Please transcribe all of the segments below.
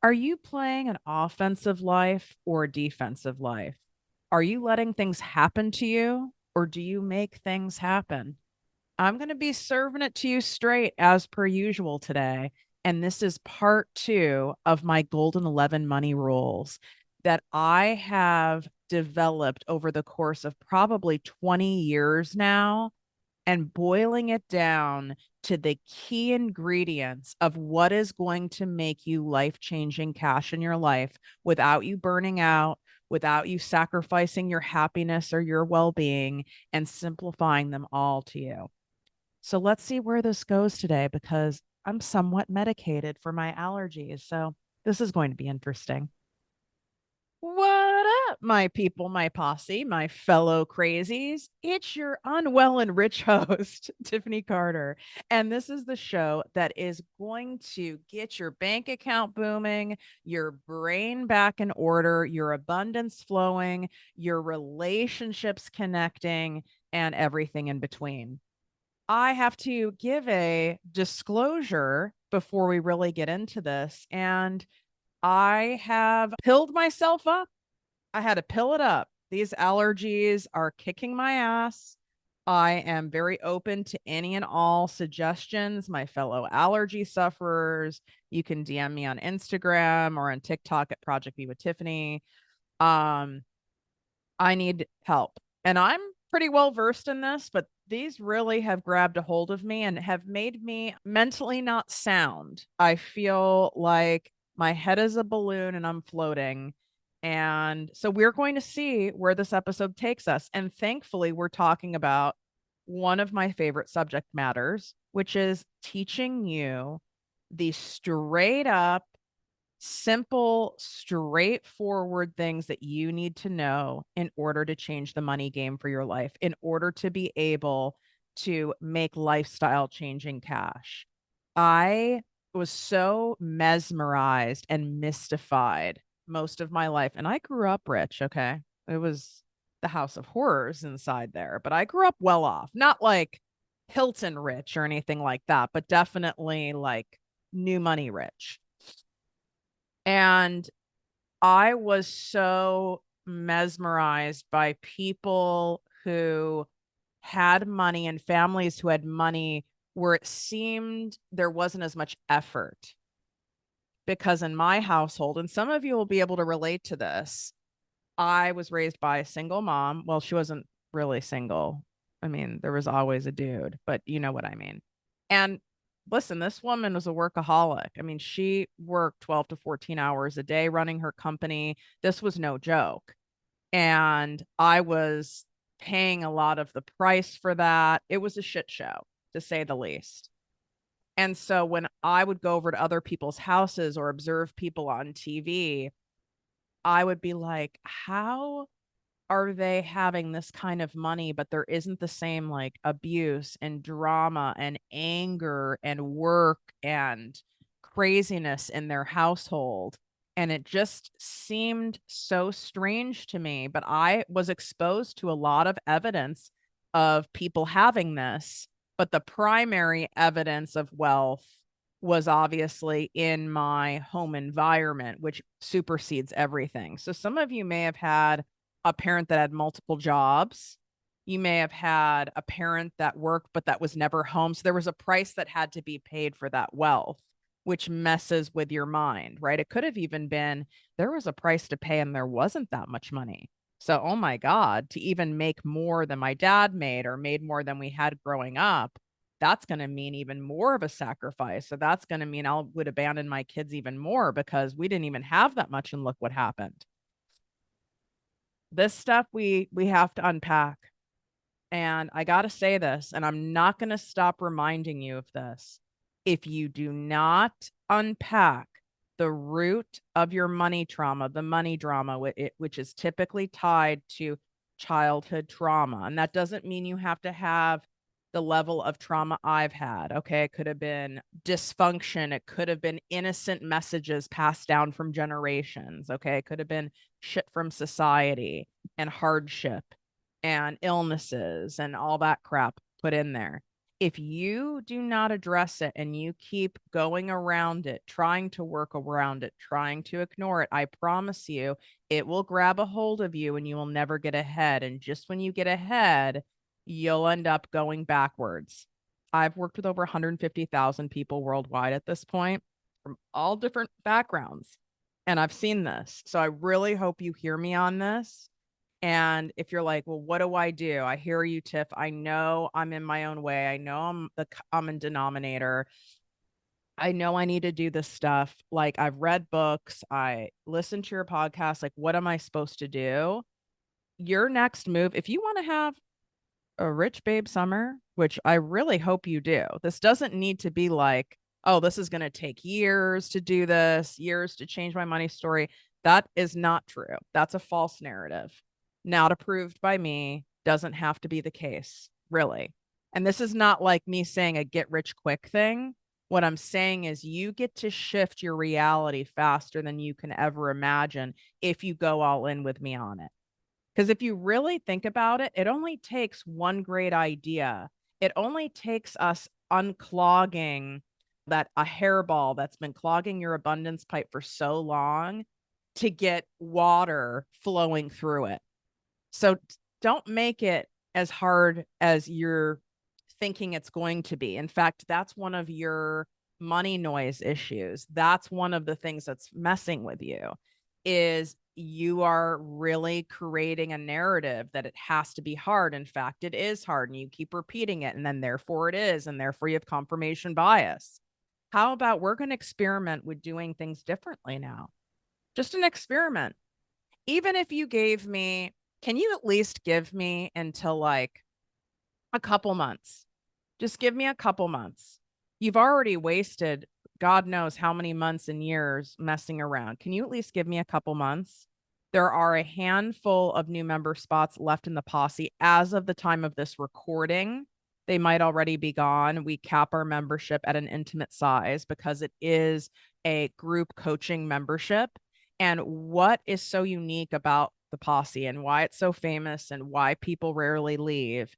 Are you playing an offensive life or a defensive life? Are you letting things happen to you or do you make things happen? I'm going to be serving it to you straight as per usual today. And this is part two of my Golden 11 money rules that I have developed over the course of probably 20 years now, and boiling it down to the key ingredients of what is going to make you life-changing cash in your life without you burning out, without you sacrificing your happiness or your well-being, and simplifying them all to you. So let's see where this goes today because I'm somewhat medicated for my allergies. So this is going to be interesting. What up, my people, my posse, my fellow crazies? It's your unwell and rich host, Tiffany Carter. And this is the show that is going to get your bank account booming, your brain back in order, your abundance flowing, your relationships connecting, and everything in between. I have to give a disclosure before we really get into this. And I have pilled myself up. I had to pill it up. These allergies are kicking my ass. I am very open to any and all suggestions, my fellow allergy sufferers. You can DM me on Instagram or on TikTok at Project Be with Tiffany. Um, I need help. And I'm pretty well versed in this, but these really have grabbed a hold of me and have made me mentally not sound. I feel like my head is a balloon and I'm floating. And so we're going to see where this episode takes us. And thankfully, we're talking about one of my favorite subject matters, which is teaching you the straight up simple, straightforward things that you need to know in order to change the money game for your life, in order to be able to make lifestyle changing cash. I was so mesmerized and mystified most of my life. And I grew up rich. Okay. It was the house of horrors inside there, but I grew up well off, not like Hilton rich or anything like that, but definitely like new money rich. And I was so mesmerized by people who had money and families who had money where it seemed there wasn't as much effort. Because in my household, and some of you will be able to relate to this, I was raised by a single mom. Well, she wasn't really single. I mean, there was always a dude, but you know what I mean. And listen, this woman was a workaholic. I mean, she worked 12 to 14 hours a day running her company. This was no joke. And I was paying a lot of the price for that. It was a shit show, to say the least. And so when I would go over to other people's houses or observe people on TV, I would be like, how are they having this kind of money, but there isn't the same like abuse and drama and anger and work and craziness in their household? And it just seemed so strange to me. But I was exposed to a lot of evidence of people having this. But the primary evidence of wealth was obviously in my home environment, which supersedes everything. So some of you may have had a parent that had multiple jobs. You may have had a parent that worked, but that was never home. So there was a price that had to be paid for that wealth, which messes with your mind, right? It could have even been there was a price to pay and there wasn't that much money. So, oh my God, to even make more than my dad made or made more than we had growing up, that's going to mean even more of a sacrifice. So that's going to mean I would abandon my kids even more because we didn't even have that much. And look what happened. This stuff we have to unpack. And I got to say this, and I'm not going to stop reminding you of this. If you do not unpack the root of your money trauma, the money drama, which is typically tied to childhood trauma, and that doesn't mean you have to have the level of trauma I've had. Okay. It could have been dysfunction. It could have been innocent messages passed down from generations. Okay. It could have been shit from society and hardship and illnesses and all that crap put in there. If you do not address it and you keep going around it, trying to work around it, trying to ignore it, I promise you, it will grab a hold of you and you will never get ahead. And just when you get ahead, you'll end up going backwards. I've worked with over 150,000 people worldwide at this point from all different backgrounds. And I've seen this. So I really hope you hear me on this. And if you're like, well, what do? I hear you, Tiff. I know I'm in my own way. I know I'm the common denominator. I know I need to do this stuff. Like, I've read books, I listen to your podcast. Like, what am I supposed to do? Your next move, if you want to have a rich babe summer, which I really hope you do. This doesn't need to be like, oh, this is going to take years to do this, years to change my money story. That is not true. That's a false narrative. Not approved by me, doesn't have to be the case, really. And this is not like me saying a get rich quick thing. What I'm saying is you get to shift your reality faster than you can ever imagine if you go all in with me on it. Because if you really think about it, it only takes one great idea. It only takes us unclogging that a hairball that's been clogging your abundance pipe for so long to get water flowing through it. So don't make it as hard as you're thinking it's going to be. In fact, that's one of your money noise issues. That's one of the things that's messing with you is you are really creating a narrative that it has to be hard. In fact, it is hard and you keep repeating it and then therefore it is and therefore you have confirmation bias. How about we're going to experiment with doing things differently now? Just an experiment. Even if you gave me, can you at least give me until like a couple months? Just give me a couple months. You've already wasted God knows how many months and years messing around. Can you at least give me a couple months? There are a handful of new member spots left in the posse as of the time of this recording. They might already be gone. We cap our membership at an intimate size because it is a group coaching membership. And what is so unique about the posse and why it's so famous and why people rarely leave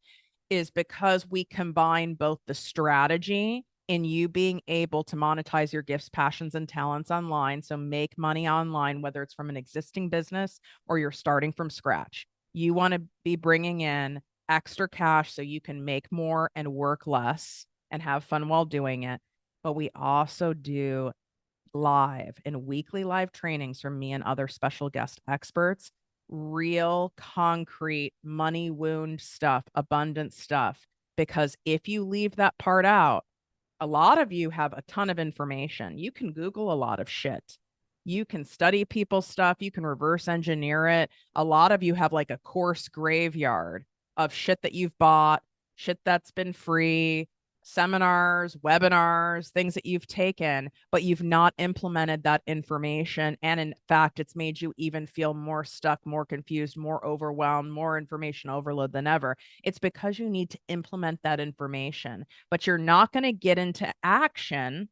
is because we combine both the strategy in you being able to monetize your gifts, passions, and talents online. So make money online, whether it's from an existing business or you're starting from scratch. You want to be bringing in extra cash so you can make more and work less and have fun while doing it. But we also do live and weekly live trainings from me and other special guest experts, real concrete money wound stuff, abundant stuff. Because if you leave that part out, a lot of you have a ton of information. You can Google a lot of shit. You can study people's stuff. You can reverse engineer it. A lot of you have like a course graveyard of shit that you've bought, shit that's been free, seminars, webinars, things that you've taken, but you've not implemented that information. And in fact, it's made you even feel more stuck, more confused, more overwhelmed, more information overload than ever. It's because you need to implement that information, but you're not going to get into action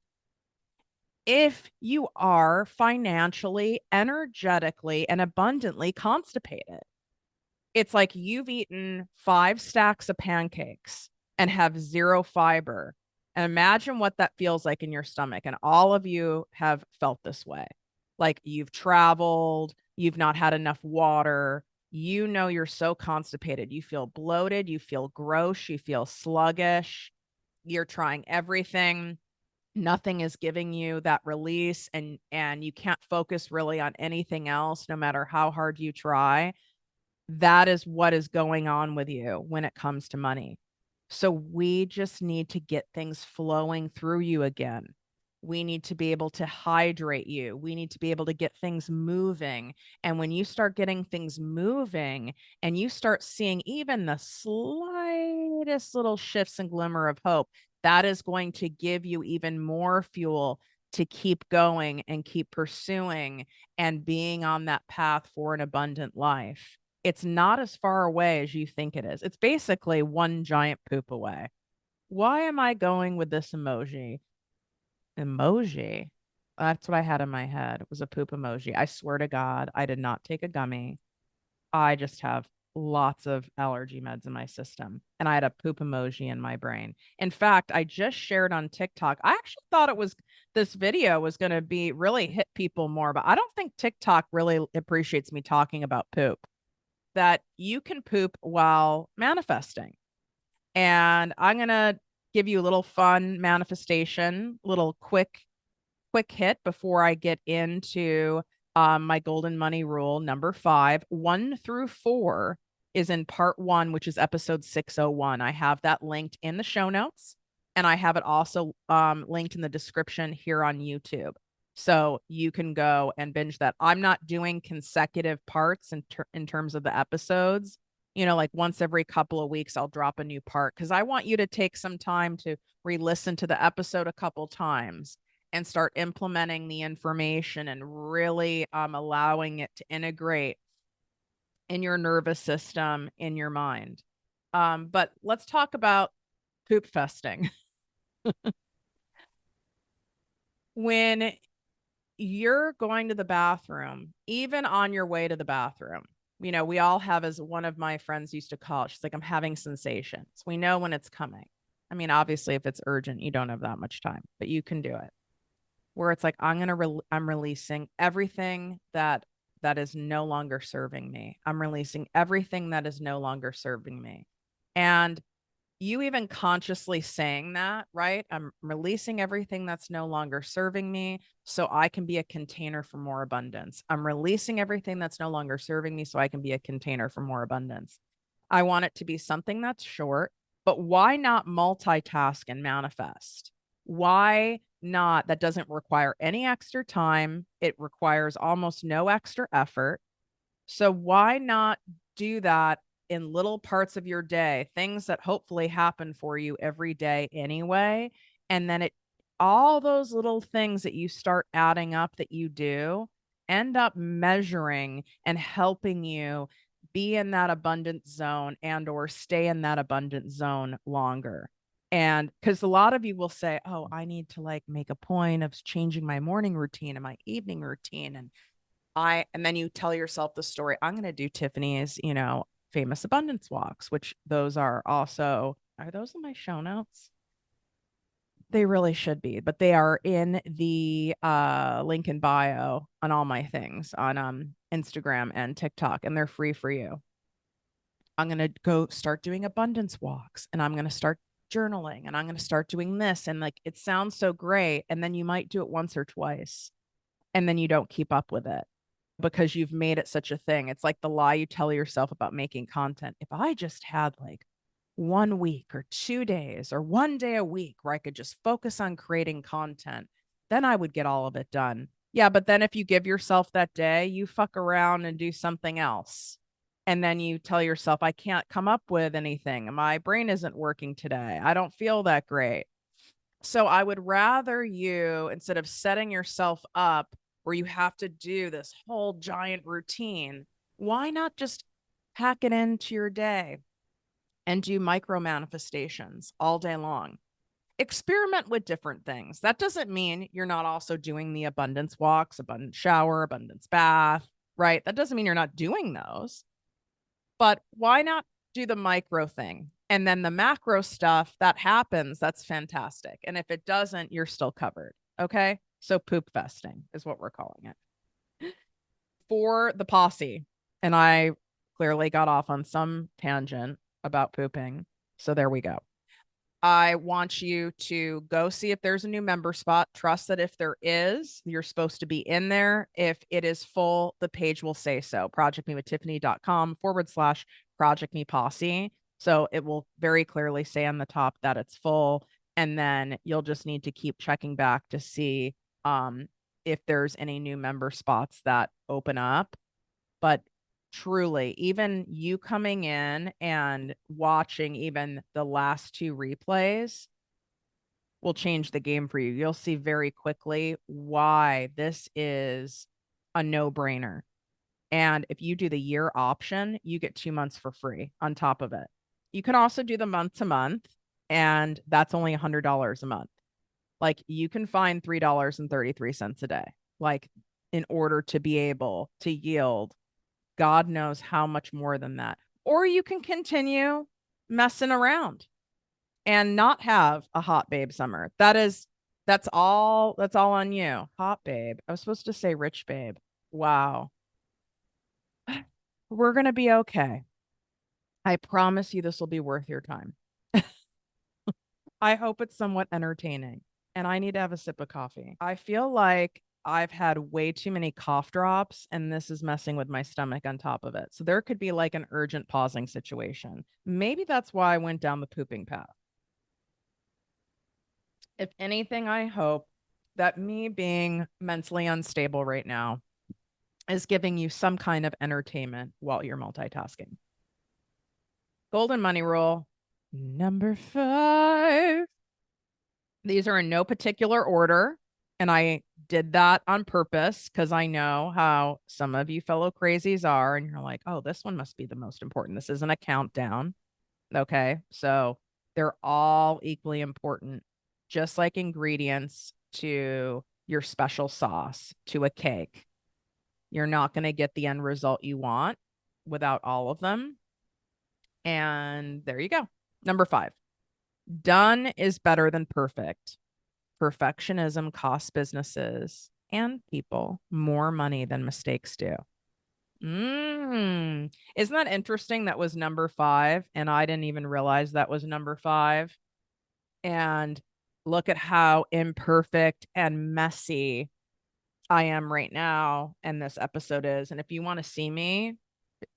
if you are financially, energetically, and abundantly constipated. It's like you've eaten 5 stacks of pancakes and have zero fiber. And imagine what that feels like in your stomach. And all of you have felt this way. Like you've traveled, you've not had enough water. You know, you're so constipated. You feel bloated, you feel gross, you feel sluggish. You're trying everything. Nothing is giving you that release and you can't focus really on anything else no matter how hard you try. That is what is going on with you when it comes to money. So we just need to get things flowing through you again. We need to be able to hydrate you. We need to be able to get things moving. And when you start getting things moving and you start seeing even the slightest little shifts and glimmer of hope, that is going to give you even more fuel to keep going and keep pursuing and being on that path for an abundant life. It's not as far away as you think it is. It's basically one giant poop away. Why am I going with this emoji? Emoji. That's what I had in my head. It was a poop emoji. I swear to God, I did not take a gummy. I just have lots of allergy meds in my system, and I had a poop emoji in my brain. In fact, I just shared on TikTok. I actually thought this video was going to be really hit people more, but I don't think TikTok really appreciates me talking about poop. That you can poop while manifesting. And I'm going to give you a little fun manifestation, little quick hit before I get into my golden money rule number 5. 1 through 4 is in part 1, which is episode 601. I have that linked in the show notes, and I have it also linked in the description here on YouTube. So you can go and binge that. I'm not doing consecutive parts in terms of the episodes. Like once every couple of weeks, I'll drop a new part because I want you to take some time to re-listen to the episode a couple times and start implementing the information and really allowing it to integrate in your nervous system, in your mind. But let's talk about poop festing. When you're going to the bathroom, even on your way to the bathroom, we all have, as one of my friends used to call it, she's like, I'm having sensations. We know when it's coming. I mean, obviously, if it's urgent, you don't have that much time, but you can do it. Where it's like, I'm releasing everything that is no longer serving me. I'm releasing everything that is no longer serving me. And you even consciously saying that, right? I'm releasing everything that's no longer serving me so I can be a container for more abundance. I'm releasing everything that's no longer serving me so I can be a container for more abundance. I want it to be something that's short, but why not multitask and manifest? Why not? That doesn't require any extra time. It requires almost no extra effort. So why not do that in little parts of your day, things that hopefully happen for you every day anyway? And then all those little things that you start adding up that you do end up measuring and helping you be in that abundant zone and or stay in that abundant zone longer. And because a lot of you will say, oh, I need to like make a point of changing my morning routine and my evening routine. And then you tell yourself the story. I'm going to do Tiffany's, famous abundance walks, which those are those in my show notes? They really should be, but they are in the link in bio on all my things on Instagram and TikTok, and they're free for you. I'm going to go start doing abundance walks, and I'm going to start journaling, and I'm going to start doing this. And like, it sounds so great. And then you might do it once or twice, and then you don't keep up with it because you've made it such a thing. It's like the lie you tell yourself about making content. If I just had like 1 week or 2 days or 1 day a week where I could just focus on creating content, then I would get all of it done. Yeah, but then if you give yourself that day, you fuck around and do something else. And then you tell yourself, I can't come up with anything. My brain isn't working today. I don't feel that great. So I would rather you, instead of setting yourself up where you have to do this whole giant routine, why not just pack it into your day and do micro manifestations all day long? Experiment with different things. That doesn't mean you're not also doing the abundance walks, abundance shower, abundance bath, right? That doesn't mean you're not doing those. But why not do the micro thing? And then the macro stuff that happens, that's fantastic. And if it doesn't, you're still covered. Okay. So poop festing is what we're calling it for the posse. And I clearly got off on some tangent about pooping. So there we go. I want you to go see if there's a new member spot. Trust that if there is, you're supposed to be in there. If it is full, the page will say so. projectmewithtiffany.com/Project Me Posse. So it will very clearly say on the top that it's full. And then you'll just need to keep checking back to see if there's any new member spots that open up. But truly, even you coming in and watching even the last 2 replays will change the game for you. You'll see very quickly why this is a no-brainer. And if you do the year option, you get 2 months for free on top of it. You can also do the month to month, and that's only $100 a month. Like, you can find $3.33 a day, like, in order to be able to yield God knows how much more than that. or you can continue messing around and not have a hot babe summer. That's all on you. Hot babe. I was supposed to say rich babe. Wow. We're going to be okay. I promise you this will be worth your time. I hope it's somewhat entertaining. And I need to have a sip of coffee. I feel like I've had way too many cough drops and this is messing with my stomach on top of it. So there could be like an urgent pausing situation. Maybe that's why I went down the pooping path. If anything, I hope that me being mentally unstable right now is giving you some kind of entertainment while you're multitasking. Golden money rule number 5. These are in no particular order. And I did that on purpose because I know how some of you fellow crazies are. And you're like, oh, this one must be the most important. This isn't a countdown. Okay. So they're all equally important, just like ingredients to your special sauce, to a cake. You're not going to get the end result you want without all of them. And there you go. Number 5, done is better than perfect. Perfectionism costs businesses and people more money than mistakes do. Isn't that interesting? That was number 5, and I didn't even realize that was number 5. And look at how imperfect and messy I am right now, and this episode is. And if you want to see me,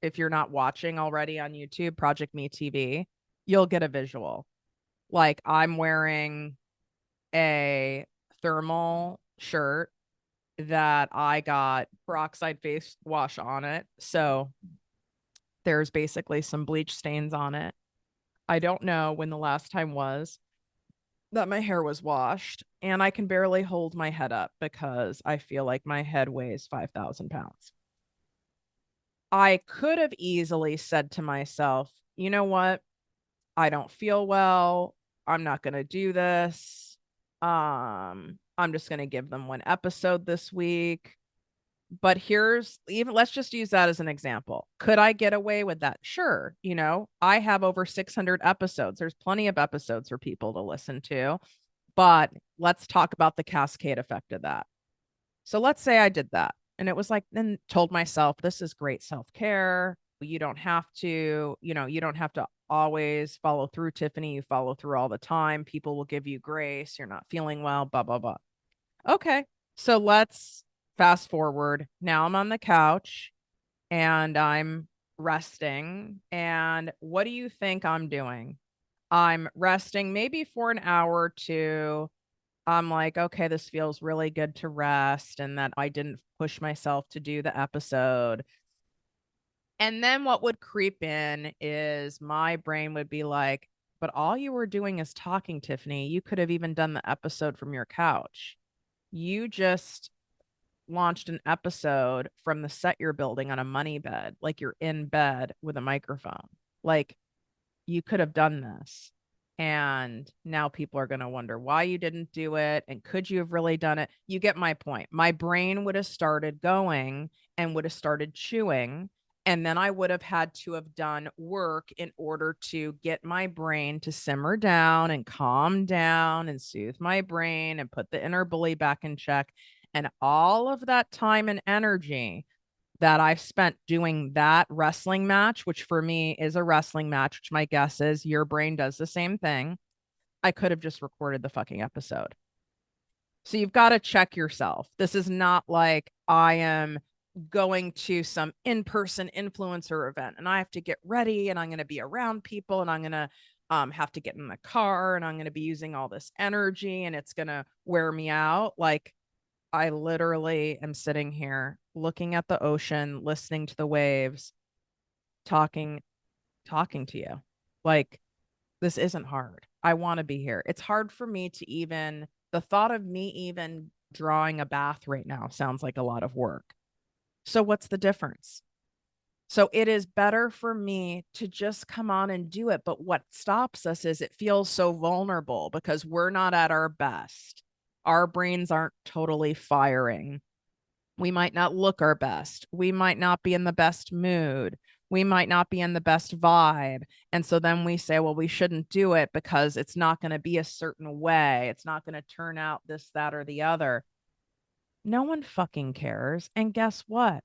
if you're not watching already on YouTube, Project Me TV, you'll get a visual. Like I'm wearing a thermal shirt that I got peroxide face wash on it. So there's basically some bleach stains on it. I don't know when the last time was that my hair was washed, and I can barely hold my head up because I feel like my head weighs 5,000 pounds. I could have easily said to myself, you know what? I don't feel well. I'm not going to do this. I'm just going to give them one episode this week. But let's just use that as an example. Could I get away with that? Sure. I have over 600 episodes. There's plenty of episodes for people to listen to. But let's talk about the cascade effect of that. So let's say I did that. And it was like, then told myself, this is great self-care. You don't have to, you don't have to always follow through, Tiffany. You follow through all the time. People will give you grace. You're not feeling well, blah, blah, blah. Okay. So let's fast forward. Now I'm on the couch and I'm resting. And what do you think I'm doing? I'm resting maybe for an hour or two. I'm like, okay, this feels really good to rest and that I didn't push myself to do the episode. And then what would creep in is my brain would be like, but all you were doing is talking, Tiffany. You could have even done the episode from your couch. You just launched an episode from the set you're building on a money bed, like you're in bed with a microphone. Like you could have done this. And now people are going to wonder why you didn't do it. And could you have really done it? You get my point. My brain would have started going and would have started chewing. And then I would have had to have done work in order to get my brain to simmer down and calm down and soothe my brain and put the inner bully back in check. And all of that time and energy that I've spent doing that wrestling match, which for me is a wrestling match, which my guess is your brain does the same thing. I could have just recorded the fucking episode. So you've got to check yourself. This is not like I am going to some in-person influencer event and I have to get ready and I'm going to be around people and I'm going to have to get in the car and I'm going to be using all this energy and it's going to wear me out. Like I literally am sitting here looking at the ocean, listening to the waves, talking to you. Like this isn't hard. I want to be here. It's hard for me to even the thought of me even drawing a bath right now sounds like a lot of work. So what's the difference? So it is better for me to just come on and do it. But what stops us is it feels so vulnerable because we're not at our best. Our brains aren't totally firing. We might not look our best. We might not be in the best mood. We might not be in the best vibe. And so then we say, well, we shouldn't do it because it's not going to be a certain way. It's not going to turn out this, that, or the other. No one fucking cares. And guess what?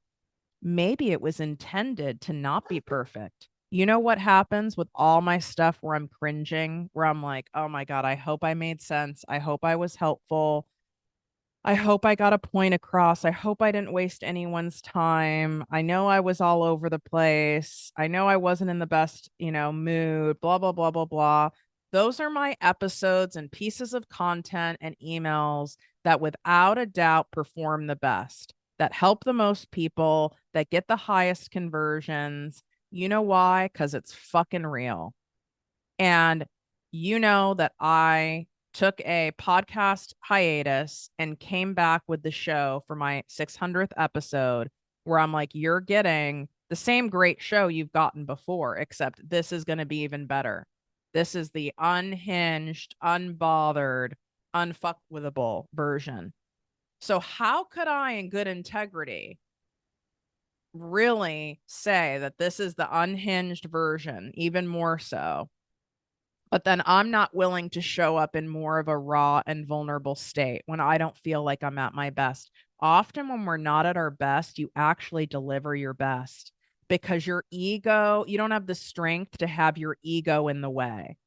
Maybe it was intended to not be perfect. You know what happens with all my stuff where I'm cringing, where I'm like, oh my God, I hope I made sense. I hope I was helpful. I hope I got a point across. I hope I didn't waste anyone's time. I know I was all over the place. I know I wasn't in the best, mood, blah, blah, blah, blah, blah. Those are my episodes and pieces of content and emails that without a doubt perform the best, that help the most people, that get the highest conversions. You know why? Because it's fucking real. And you know that I took a podcast hiatus and came back with the show for my 600th episode, where I'm like, you're getting the same great show you've gotten before, except this is going to be even better. This is the unhinged, unbothered, unfuckwithable version. So, how could I, in good integrity, really say that this is the unhinged version, even more so? But then I'm not willing to show up in more of a raw and vulnerable state when I don't feel like I'm at my best. Often, when we're not at our best, you actually deliver your best because your ego, you don't have the strength to have your ego in the way.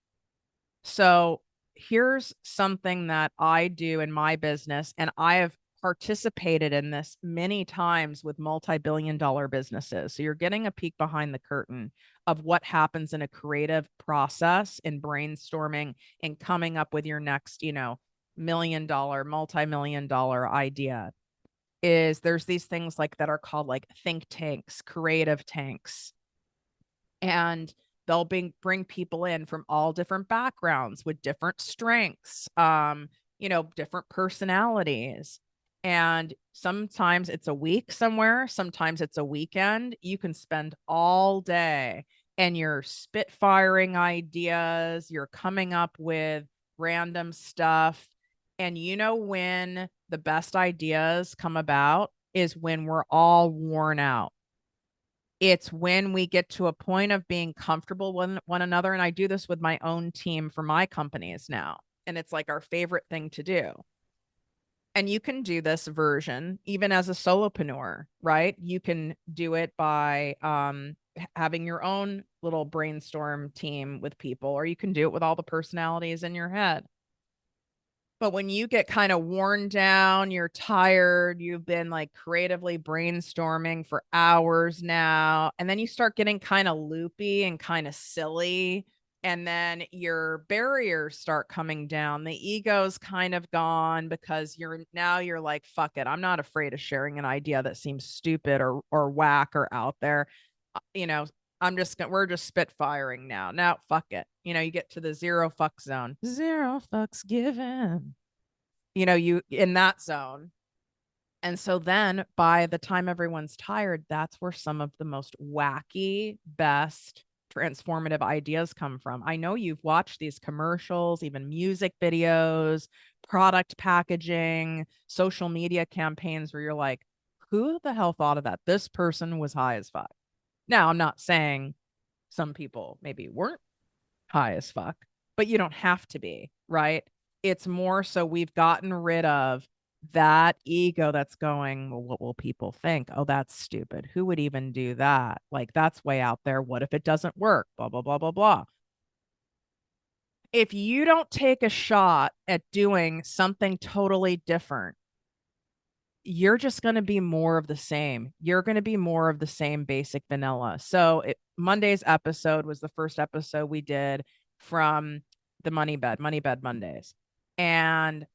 So here's something that I do in my business, and I have participated in this many times with multi-billion-dollar businesses. So you're getting a peek behind the curtain of what happens in a creative process in brainstorming and coming up with your next, million-dollar, multi-million-dollar idea. Is there's these things like that are called like think tanks, creative tanks, and they'll bring people in from all different backgrounds with different strengths, different personalities. And sometimes it's a week somewhere, sometimes it's a weekend. You can spend all day and you're spitfiring ideas, you're coming up with random stuff. And when the best ideas come about is when we're all worn out. It's when we get to a point of being comfortable with one another. And I do this with my own team for my companies now. And it's like our favorite thing to do. And you can do this version even as a solopreneur, right? You can do it by having your own little brainstorm team with people, or you can do it with all the personalities in your head. But when you get kind of worn down, you're tired, you've been like creatively brainstorming for hours now, and then you start getting kind of loopy and kind of silly, and then your barriers start coming down. The ego's kind of gone because you're like, fuck it. I'm not afraid of sharing an idea that seems stupid or whack or out there. You know, we're just spitfiring now. Now, fuck it. You get to the zero fuck zone. Zero fucks given. You in that zone. And so then by the time everyone's tired, that's where some of the most wacky, best transformative ideas come from. I know you've watched these commercials, even music videos, product packaging, social media campaigns where you're like, who the hell thought of that? This person was high as fuck. Now, I'm not saying some people maybe weren't high as fuck, but you don't have to be, right? It's more so we've gotten rid of that ego that's going, well, what will people think? Oh, that's stupid. Who would even do that? Like, that's way out there. What if it doesn't work? Blah, blah, blah, blah, blah. If you don't take a shot at doing something totally different, you're just going to be more of the same. You're going to be more of the same basic vanilla. So Monday's episode was the first episode we did from the Money Bed Mondays. And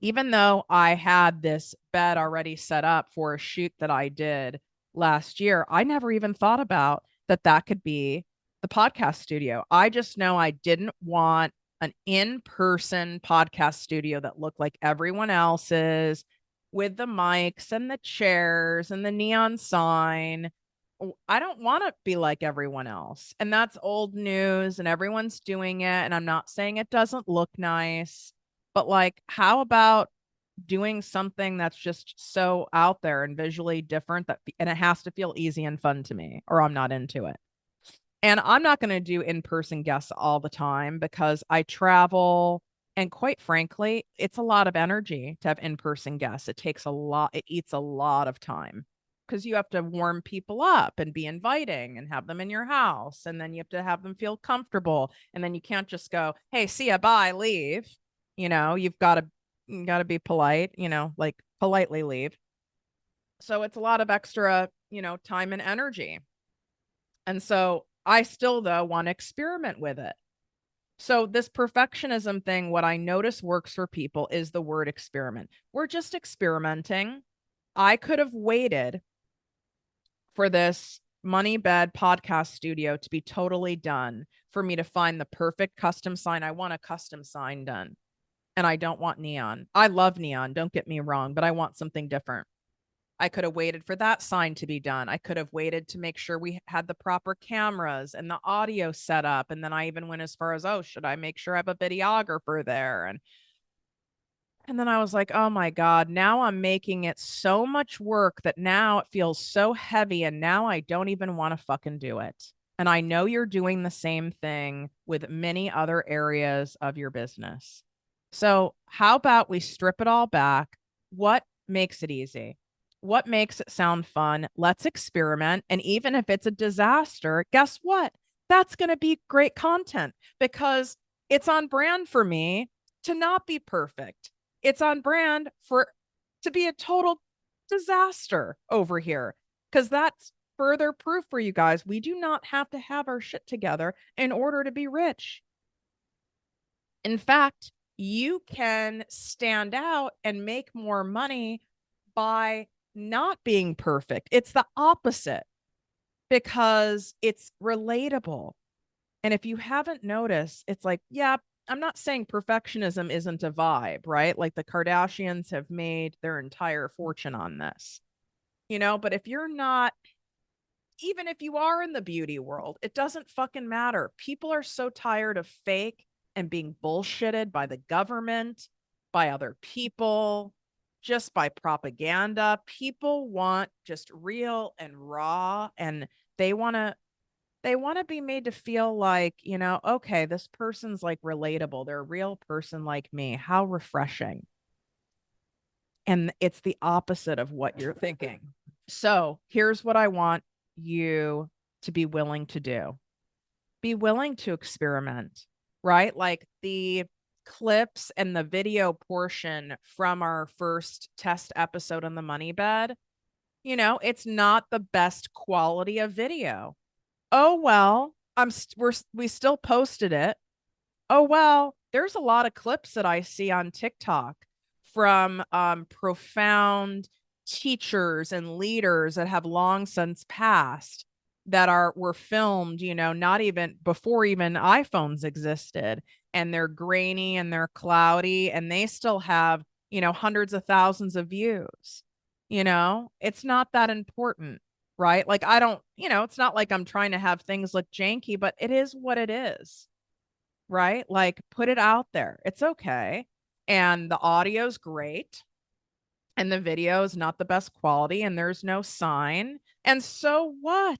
even though I had this bed already set up for a shoot that I did last year, I never even thought about that could be the podcast studio. I just know I didn't want an in-person podcast studio that looked like everyone else's, with the mics and the chairs and the neon sign. I don't want to be like everyone else. And that's old news and everyone's doing it. And I'm not saying it doesn't look nice, but like, how about doing something that's just so out there and visually different and it has to feel easy and fun to me or I'm not into it. And I'm not going to do in-person guests all the time because I travel and quite frankly, it's a lot of energy to have in-person guests. It takes a lot, it eats a lot of time because you have to warm people up and be inviting and have them in your house. And then you have to have them feel comfortable. And then you can't just go, hey, see ya, bye, leave. You got to be polite, like politely leave. So it's a lot of extra, time and energy. And so I still, though, want to experiment with it. So, this perfectionism thing, what I notice works for people is the word experiment. We're just experimenting. I could have waited for this money bed podcast studio to be totally done for me to find the perfect custom sign. I want a custom sign done and I don't want neon. I love neon, don't get me wrong, but I want something different. I could have waited for that sign to be done. I could have waited to make sure we had the proper cameras and the audio set up. And then I even went as far as, oh, should I make sure I have a videographer there? And then I was like, oh my God, now I'm making it so much work that now it feels so heavy. And now I don't even want to fucking do it. And I know you're doing the same thing with many other areas of your business. So, how about we strip it all back? What makes it easy? What makes it sound fun? Let's experiment. And even if it's a disaster, guess what? That's going to be great content because it's on brand for me to not be perfect. It's on brand for to be a total disaster over here because that's further proof for you guys. We do not have to have our shit together in order to be rich. In fact, you can stand out and make more money by not being perfect. It's the opposite because it's relatable. And if you haven't noticed, it's like, yeah, I'm not saying perfectionism isn't a vibe, right? Like the Kardashians have made their entire fortune on this, but if you're not, even if you are in the beauty world, it doesn't fucking matter. People are so tired of fake and being bullshitted by the government, by other people, just by propaganda. People want just real and raw, and they want to be made to feel like, okay, this person's like relatable. They're a real person like me. How refreshing. And it's the opposite of what you're thinking. So here's what I want you to be willing to do. Be willing to experiment, right? Like the clips and the video portion from our first test episode on the money bed, it's not the best quality of video. Oh well, we still posted it. Oh well, there's a lot of clips that I see on TikTok from profound teachers and leaders that have long since passed that were filmed, not even before even iPhones existed, and they're grainy and they're cloudy and they still have, hundreds of thousands of views. It's not that important, right? Like I don't, it's not like I'm trying to have things look janky, but it is what it is, right? Like put it out there. It's okay. And the audio's great and the video is not the best quality and there's no sign. And so what?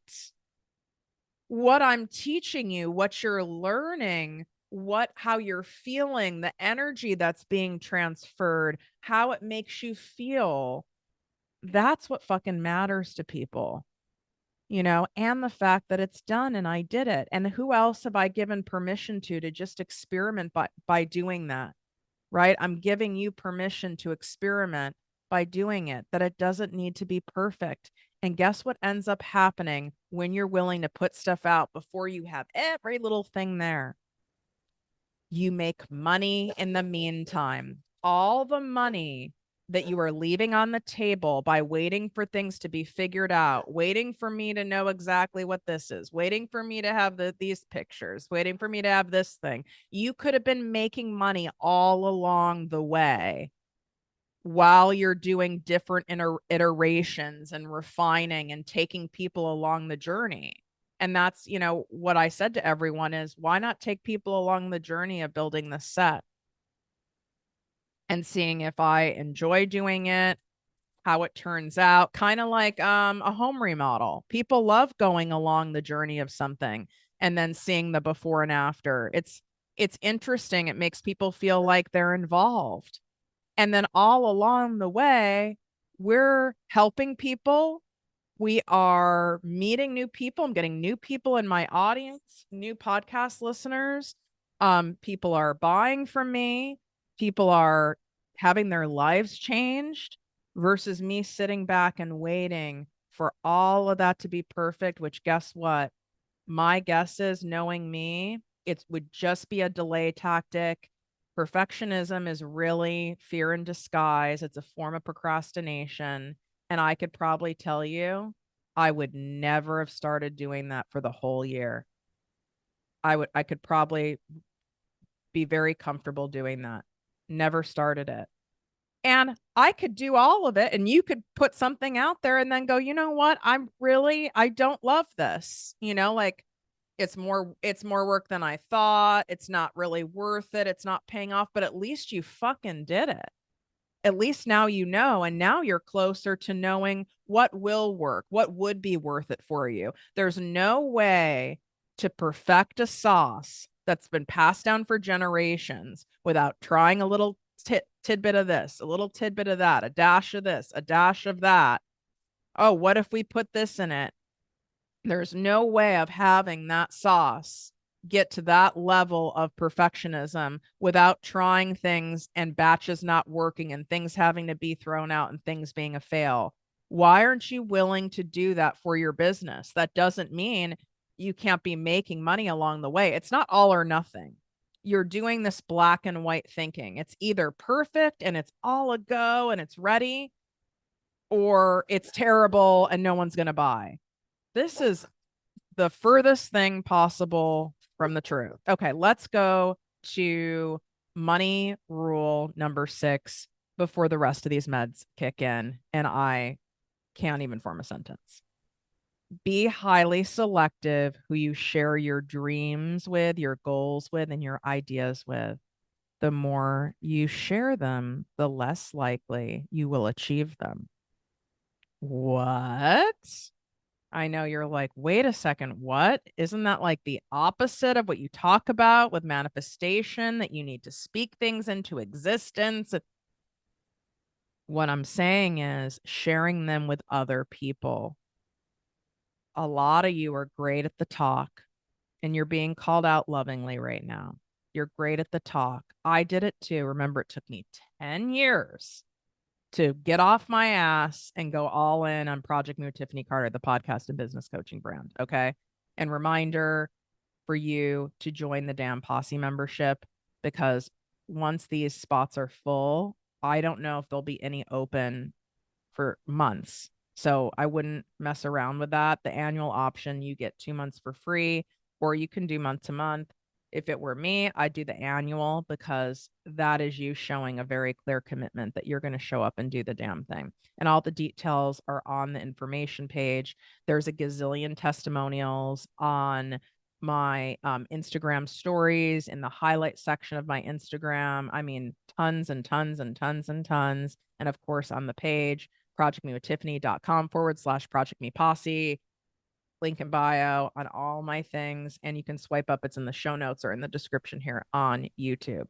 What I'm teaching you, what you're learning, how you're feeling, the energy that's being transferred, how it makes you feel, that's what fucking matters to people. And the fact that it's done and I did it. And who else have I given permission to just experiment by doing that, right? I'm giving you permission to experiment by doing it, that it doesn't need to be perfect. And guess what ends up happening when you're willing to put stuff out before you have every little thing there? You make money in the meantime. All the money that you are leaving on the table by waiting for things to be figured out, waiting for me to know exactly what this is, waiting for me to have these pictures, waiting for me to have this thing. You could have been making money all along the way while you're doing different iterations and refining and taking people along the journey. And that's, what I said to everyone is why not take people along the journey of building the set? and seeing if I enjoy doing it, how it turns out, kind of like a home remodel. People love going along the journey of something and then seeing the before and after. It's interesting. It makes people feel like they're involved. And then all along the way, we're helping people. We are meeting new people. I'm getting new people in my audience, new podcast listeners. People are buying from me. People are having their lives changed versus me sitting back and waiting for all of that to be perfect, which guess what? My guess is, knowing me, it would just be a delay tactic. Perfectionism is really fear in disguise. It's a form of procrastination. And I could probably tell you, I would never have started doing that for the whole year. I could probably be very comfortable doing that. Never started it. And I could do all of it, and you could put something out there and then go, you know what? I don't love this. Like, it's more work than I thought. It's not really worth it. It's not paying off, but at least you fucking did it. At least now you know, and now you're closer to knowing what will work, what would be worth it for you. There's no way to perfect a sauce that's been passed down for generations without trying a little tidbit of this, a little tidbit of that, a dash of this, a dash of that. Oh, what if we put this in it? There's no way of having that sauce get to that level of perfectionism without trying things and batches not working and things having to be thrown out and things being a fail. Why aren't you willing to do that for your business? That doesn't mean you can't be making money along the way. It's not all or nothing. You're doing this black and white thinking. It's either perfect and it's all a go and it's ready, or it's terrible and no one's going to buy. This is the furthest thing possible from the truth. Okay, let's go to money rule number 6 before the rest of these meds kick in and I can't even form a sentence. Be highly selective who you share your dreams with, your goals with, and your ideas with. The more you share them, the less likely you will achieve them. What? I know you're like, wait a second, what? Isn't that like the opposite of what you talk about with manifestation, that you need to speak things into existence? What I'm saying is sharing them with other people. A lot of you are great at the talk, and you're being called out lovingly right now. You're great at the talk. I did it too. Remember, it took me 10 years to get off my ass and go all in on Project Me with Tiffany Carter, the podcast and business coaching brand. Okay. And reminder for you to join the damn posse membership, because once these spots are full, I don't know if there'll be any open for months. So I wouldn't mess around with that. The annual option, you get 2 months for free, or you can do month to month. If it were me, I'd do the annual, because that is you showing a very clear commitment that you're going to show up and do the damn thing. And all the details are on the information page. There's a gazillion testimonials on my Instagram stories, in the highlight section of my Instagram. I mean, tons and tons and tons and tons. And of course, on the page, projectmewithtiffany.com/Project Me Posse. Link in bio on all my things. And you can swipe up. It's in the show notes or in the description here on YouTube.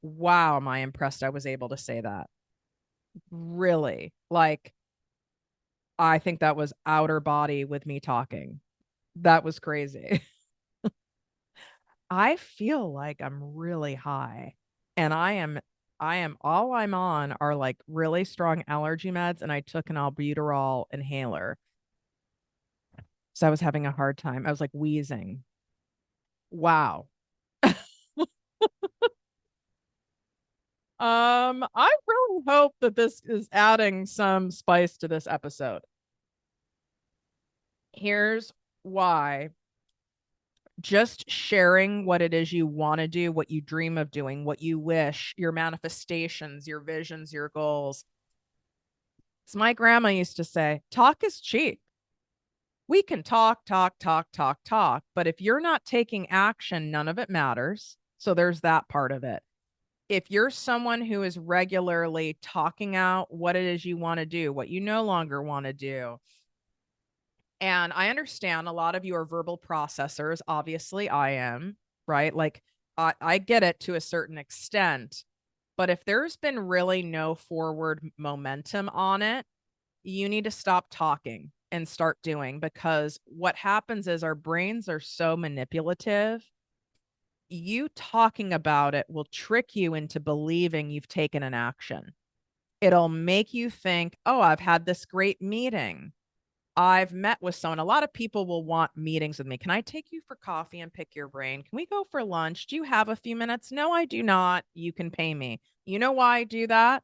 Wow, am I impressed I was able to say that. Really? Like, I think that was outer body with me talking. That was crazy. I feel like I'm really high, and I am all I'm on are like really strong allergy meds, and I took an albuterol inhaler. So I was having a hard time. I was like wheezing. Wow. I really hope that this is adding some spice to this episode. Here's why. Just sharing what it is you want to do, what you dream of doing, what you wish, your manifestations, your visions, your goals. As my grandma used to say, talk is cheap. We can talk, talk, talk, talk, talk, but if you're not taking action, none of it matters. So there's that part of it. If you're someone who is regularly talking out what it is you want to do, what you no longer want to do, and I understand a lot of you are verbal processors. Obviously, I am, right? Like, I get it to a certain extent. But if there's been really no forward momentum on it, you need to stop talking and start doing, because what happens is our brains are so manipulative. You talking about it will trick you into believing you've taken an action. It'll make you think, oh, I've had this great meeting. I've met with someone. A lot of people will want meetings with me. Can I take you for coffee and pick your brain? Can we go for lunch? Do you have a few minutes? No, I do not. You can pay me. You know why I do that?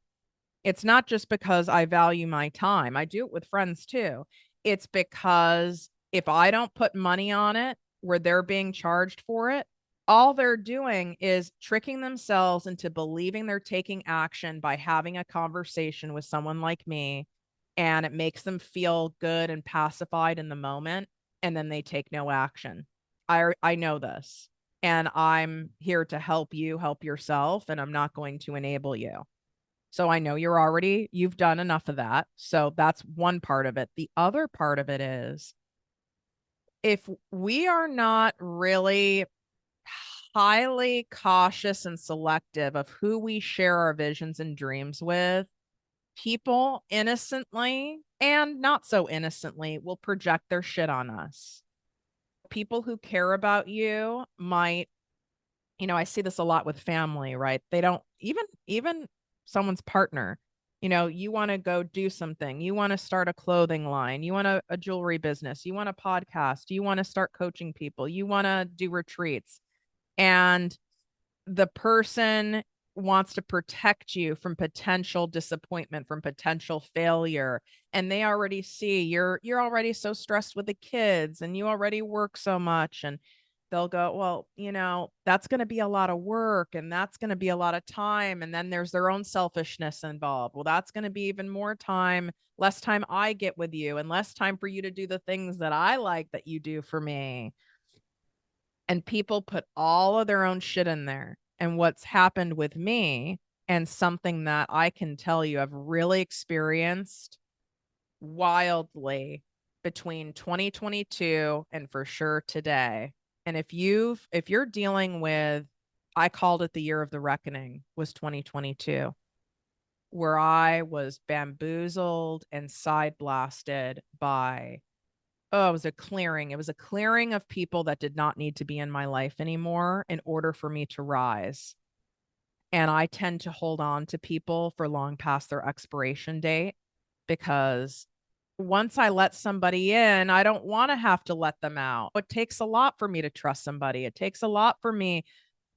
It's not just because I value my time. I do it with friends too. It's because if I don't put money on it where they're being charged for it, all they're doing is tricking themselves into believing they're taking action by having a conversation with someone like me. And it makes them feel good and pacified in the moment. And then they take no action. I know this. And I'm here to help you help yourself. And I'm not going to enable you. So I know you've done enough of that. So that's one part of it. The other part of it is, if we are not really highly cautious and selective of who we share our visions and dreams with, people innocently and not so innocently will project their shit on us. People who care about you might, I see this a lot with family, right? They don't even someone's partner. You want to go do something. You want to start a clothing line. You want a jewelry business. You want a podcast. You want to start coaching people. You want to do retreats. And the person wants to protect you from potential disappointment, from potential failure, and they already see you're already so stressed with the kids and you already work so much, and they'll go, well, that's going to be a lot of work and that's going to be a lot of time, and then there's their own selfishness involved. Well, that's going to be even more time, less time I get with you, and less time for you to do the things that I like that you do for me. And people put all of their own shit in there. And what's happened with me, and something that I can tell you I've really experienced wildly between 2022 and for sure today. And if you're dealing with, I called it the year of the reckoning, was 2022, where I was bamboozled and side blasted by, oh, it was a clearing. It was a clearing of people that did not need to be in my life anymore in order for me to rise. And I tend to hold on to people for long past their expiration date, because once I let somebody in, I don't want to have to let them out. It takes a lot for me to trust somebody. It takes a lot for me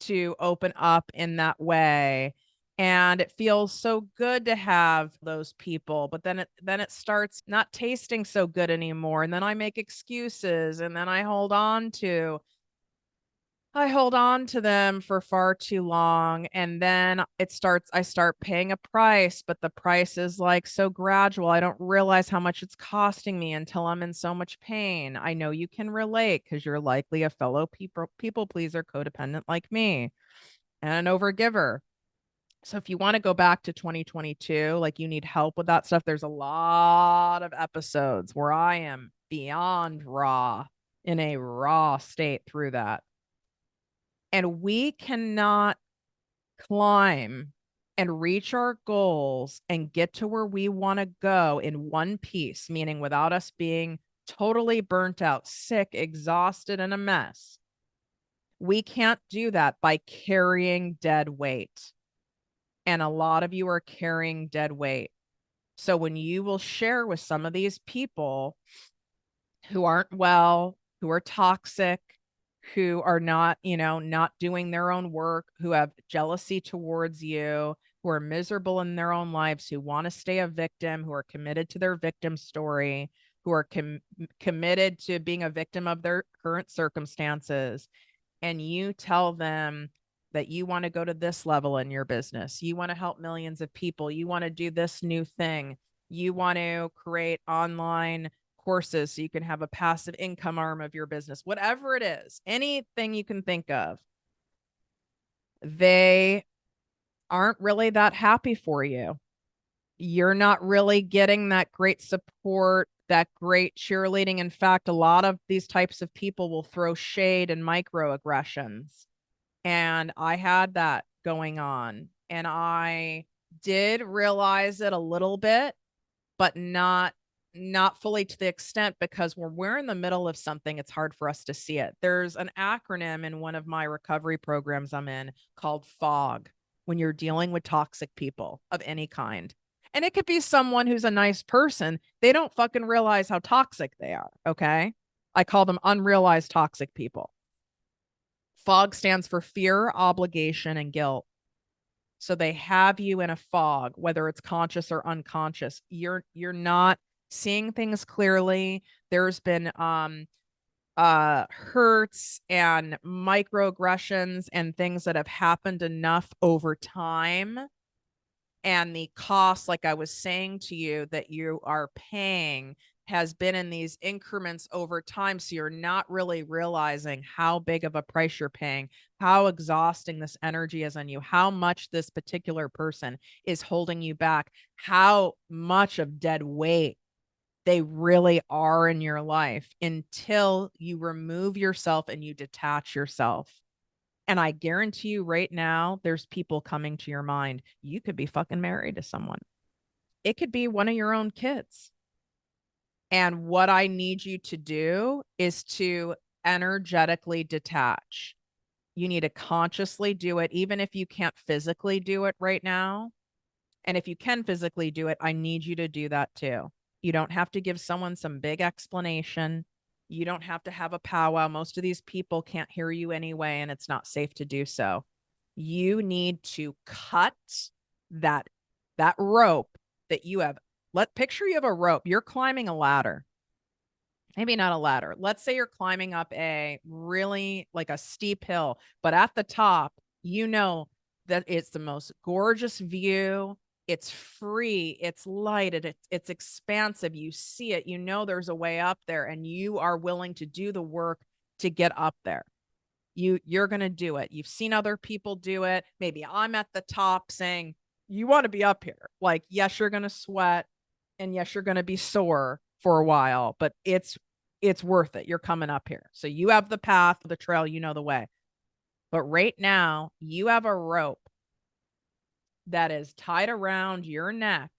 to open up in that way. And it feels so good to have those people, but then it starts not tasting so good anymore. And then I make excuses, and then I hold on to them for far too long. And then I start paying a price, but the price is like so gradual. I don't realize how much it's costing me until I'm in so much pain. I know you can relate, because you're likely a fellow people pleaser, codependent like me, and an overgiver. So if you want to go back to 2022, like you need help with that stuff, there's a lot of episodes where I am beyond raw, in a raw state through that. And we cannot climb and reach our goals and get to where we want to go in one piece, meaning without us being totally burnt out, sick, exhausted, and a mess. We can't do that by carrying dead weight. And a lot of you are carrying dead weight. So when you will share with some of these people who aren't well, who are toxic, who are not doing their own work, who have jealousy towards you, who are miserable in their own lives, who want to stay a victim, who are committed to their victim story, who are committed to being a victim of their current circumstances, and you tell them that you want to go to this level in your business, you want to help millions of people, you want to do this new thing, you want to create online courses so you can have a passive income arm of your business, whatever it is, anything you can think of, they aren't really that happy for you. You're not really getting that great support, that great cheerleading. In fact, a lot of these types of people will throw shade and microaggressions. And I had that going on. And I did realize it a little bit, but not fully to the extent, because when we're in the middle of something, it's hard for us to see it. There's an acronym in one of my recovery programs I'm in called FOG, when you're dealing with toxic people of any kind. And it could be someone who's a nice person. They don't fucking realize how toxic they are. Okay. I call them unrealized toxic people. FOG stands for fear, obligation, and guilt. So they have you in a fog, whether it's conscious or unconscious. You're not seeing things clearly. There's been hurts and microaggressions and things that have happened enough over time, and the cost, like I was saying to you, that you are paying has been in these increments over time. So you're not really realizing how big of a price you're paying, how exhausting this energy is on you, how much this particular person is holding you back, how much of dead weight they really are in your life, until you remove yourself and you detach yourself. And I guarantee you right now, there's people coming to your mind. You could be fucking married to someone. It could be one of your own kids. And what I need you to do is to energetically detach. You need to consciously do it, even if you can't physically do it right now. And if you can physically do it, I need you to do that too. You don't have to give someone some big explanation. You don't have to have a powwow. Most of these people can't hear you anyway, and it's not safe to do so. You need to cut that that rope that you have. Picture you have a rope. You're climbing a ladder. Maybe not a ladder. Let's say you're climbing up a really like a steep hill, but at the top, you know that it's the most gorgeous view. It's free, it's lighted, it's expansive. You see it, you know there's a way up there, and you are willing to do the work to get up there. You're going to do it. You've seen other people do it. Maybe I'm at the top saying, you want to be up here. Like, yes, you're going to sweat, and yes, you're going to be sore for a while, but it's worth it. You're coming up here. So you have the path, the trail, you know the way. But right now, you have a rope that is tied around your neck,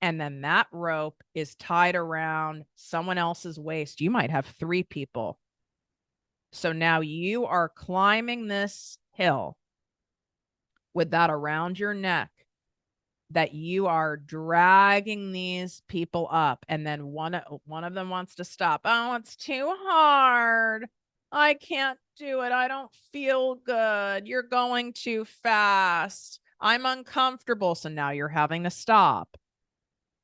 and then that rope is tied around someone else's waist. You might have 3 people. So now you are climbing this hill with that around your neck, that you are dragging these people up, and then one of them wants to stop. Oh, it's too hard. I can't do it. I don't feel good. You're going too fast. I'm uncomfortable. So now you're having to stop,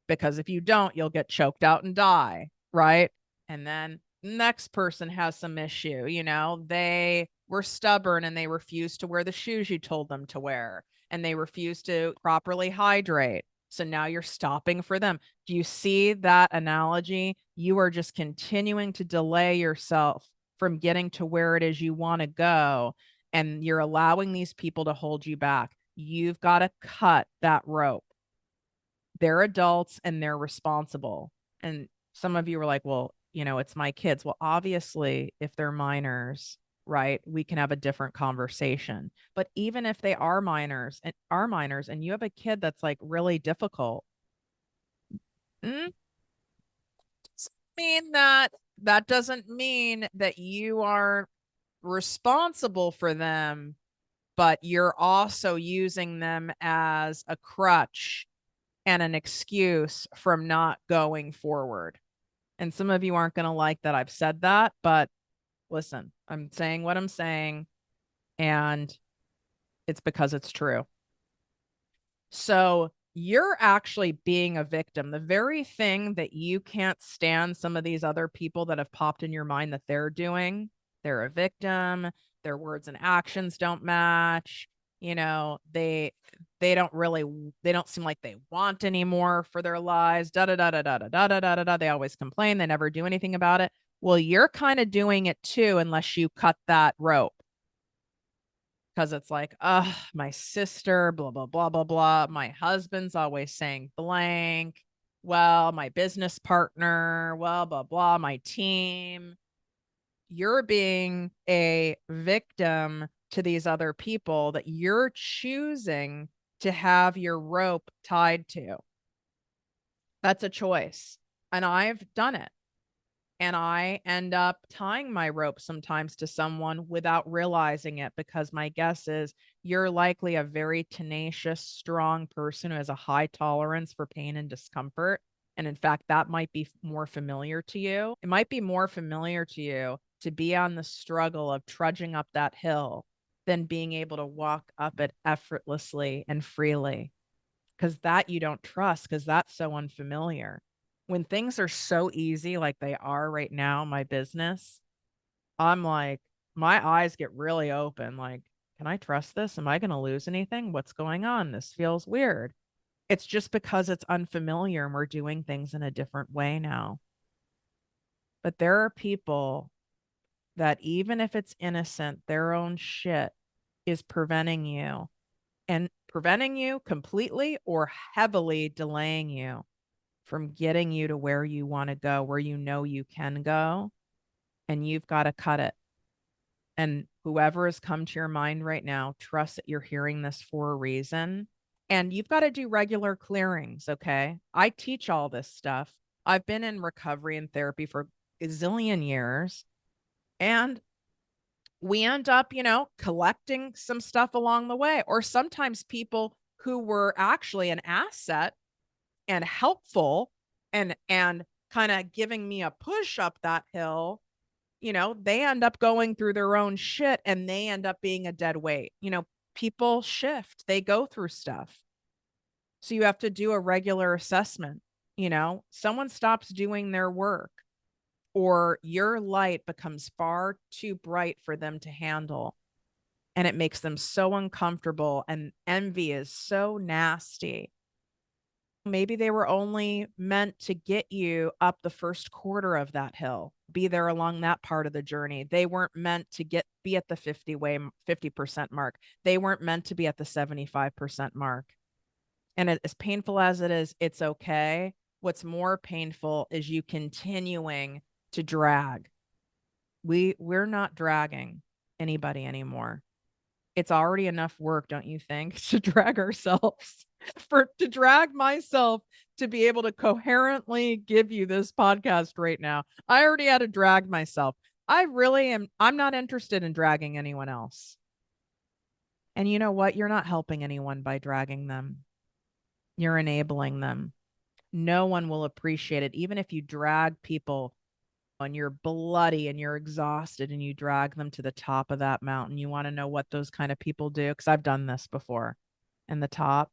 because if you don't, you'll get choked out and die, right? And then next person has some issue. They were stubborn and they refused to wear the shoes you told them to wear, and they refused to properly hydrate. So now you're stopping for them. Do you see that analogy? You are just continuing to delay yourself from getting to where it is you want to go, and you're allowing these people to hold you back. You've got to cut that rope. They're adults and they're responsible. And some of you were like, well, it's my kids. Well, obviously, if they're minors, right, we can have a different conversation. But even if they are minors and you have a kid that's like really difficult, mm, that doesn't mean that you are responsible for them, but you're also using them as a crutch and an excuse from not going forward. And some of you aren't going to like that I've said that, but listen, I'm saying what I'm saying, and it's because it's true. So you're actually being a victim. The very thing that you can't stand some of these other people that have popped in your mind that they're doing, they're a victim, their words and actions don't match. They don't seem like they want any more for their lives. Da da da da da da da da da da. They always complain. They never do anything about it. Well, you're kind of doing it too, unless you cut that rope. because it's like, my sister, blah, blah, blah, blah, blah. My husband's always saying blank. Well, my business partner, well, blah, blah, my team. You're being a victim to these other people that you're choosing to have your rope tied to. That's a choice. And I've done it. And I end up tying my rope sometimes to someone without realizing it, because my guess is you're likely a very tenacious, strong person who has a high tolerance for pain and discomfort. And in fact, that might be more familiar to you. It might be more familiar to you to be on the struggle of trudging up that hill than being able to walk up it effortlessly and freely, because that you don't trust, because that's so unfamiliar. When things are so easy like they are right now in my business, I'm like, my eyes get really open. Like, can I trust this? Am I going to lose anything? What's going on? This feels weird. It's just because it's unfamiliar and we're doing things in a different way now. But there are people that, even if it's innocent, their own shit is preventing you completely or heavily delaying you from getting you to where you want to go, where you know you can go, and you've got to cut it. And whoever has come to your mind right now, trust that you're hearing this for a reason. And you've got to do regular clearings, okay? I teach all this stuff. I've been in recovery and therapy for a zillion years. And we end up, collecting some stuff along the way. Or sometimes people who were actually an asset and helpful and kind of giving me a push up that hill, they end up going through their own shit and they end up being a dead weight. People shift, they go through stuff. So you have to do a regular assessment. Someone stops doing their work, or your light becomes far too bright for them to handle, and it makes them so uncomfortable, and envy is so nasty. Maybe they were only meant to get you up the first quarter of that hill, be there along that part of the journey. They weren't meant to be at the 50% mark. They weren't meant to be at the 75% mark. And as painful as it is, it's okay. What's more painful is you continuing to drag. We're not dragging anybody anymore. It's already enough work, don't you think, to drag ourselves, to drag myself to be able to coherently give you this podcast right now. I already had to drag myself. I'm not interested in dragging anyone else. And you know what? You're not helping anyone by dragging them. You're enabling them. No one will appreciate it. Even if you drag people and you're bloody and you're exhausted and you drag them to the top of that mountain. You want to know what those kind of people do? Because I've done this before. And the top,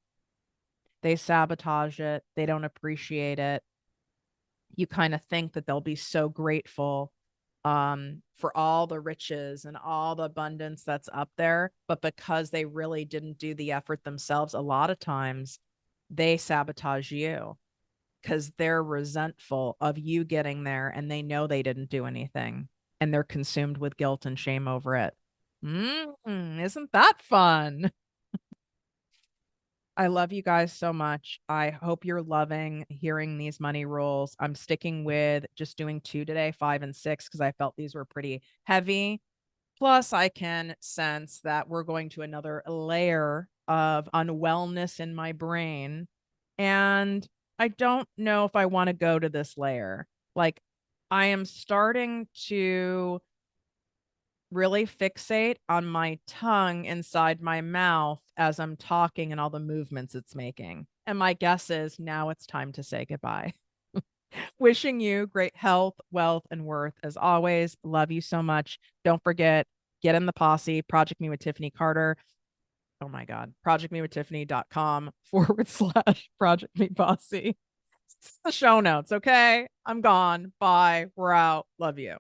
they sabotage it. They don't appreciate it. You kind of think that they'll be so grateful for all the riches and all the abundance that's up there. But because they really didn't do the effort themselves, a lot of times they sabotage you, because they're resentful of you getting there and they know they didn't do anything and they're consumed with guilt and shame over it. Isn't that fun? I love you guys so much. I hope you're loving hearing these money rules. I'm sticking with just doing 2 today, 5 and 6, because I felt these were pretty heavy. Plus, I can sense that we're going to another layer of unwellness in my brain. And I don't know if I want to go to this layer. Like, I am starting to really fixate on my tongue inside my mouth as I'm talking and all the movements it's making. And my guess is now it's time to say goodbye. Wishing you great health, wealth, and worth as always. Love you so much. Don't forget, get in the posse, Project Me with Tiffany Carter. Oh my God, projectmewithtiffany.com/Project Me Posse. It's the show notes. Okay. I'm gone. Bye. We're out. Love you.